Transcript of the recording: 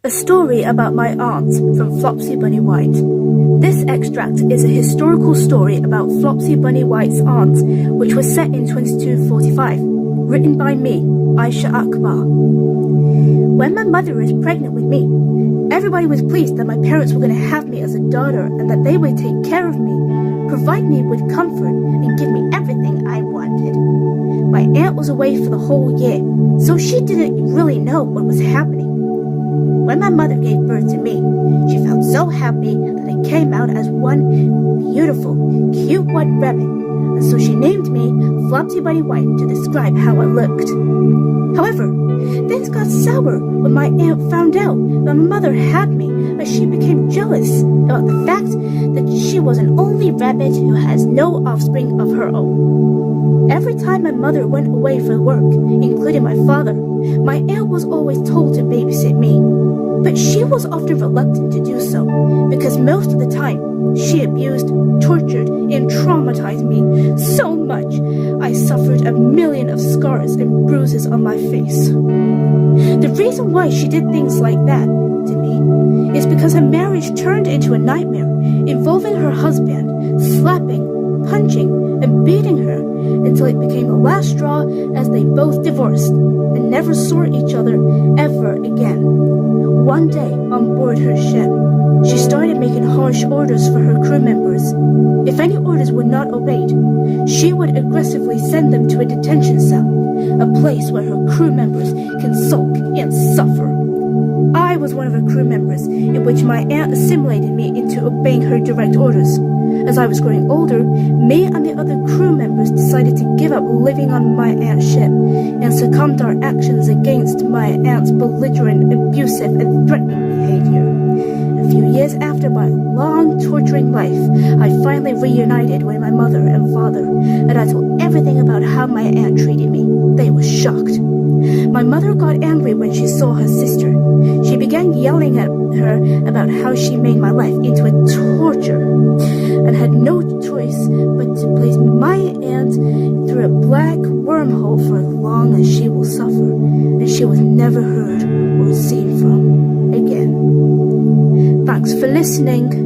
A story about my aunt from Flopsy Bunny White. This extract is a historical story about Flopsy Bunny White's aunt, which was set in 2245, written by me, Aisha Akbar. When my mother was pregnant with me, everybody was pleased that my parents were going to have me as a daughter and that they would take care of me, provide me with comfort, and give me everything I wanted. My aunt was away for the whole year, so she didn't really know what was happening. When my mother gave birth to me, she felt so happy that I came out as one beautiful, cute white rabbit, and so she named me Flopsy Bunny White to describe how I looked. However, things got sour when my aunt found out that my mother had me, as she became jealous about the fact that she was an only rabbit who has no offspring of her own. Every time my mother went away for work, including my father, my aunt was always told to babysit me. But she was often reluctant to do so, because most of the time she abused, tortured, and traumatized me so much I suffered a million of scars and bruises on my face. The reason why she did things like that to me is because her marriage turned into a nightmare involving her husband slapping, punching, and beating her until it became the last straw as they both divorced and never saw each other ever again. One day, on board her ship, she started making harsh orders for her crew members. If any orders were not obeyed, she would aggressively send them to a detention cell, a place where her crew members can sulk and suffer. I was one of her crew members, in which my aunt assimilated me into obeying her direct orders. As I was growing older, me and the other crew members decided to give up living on my aunt's ship and succumbed our actions against my aunt's belligerent, abusive, and threatening behavior. A few years after my long, torturing life, I finally reunited with my mother and father, and I told everything about how my aunt treated me. They were shocked. My mother got angry when she saw her sister. She began yelling at her about how she made my life into a torture and had no choice but to place my aunt through a black wormhole for as long as she will suffer, and she was never heard or seen from again. Thanks for listening.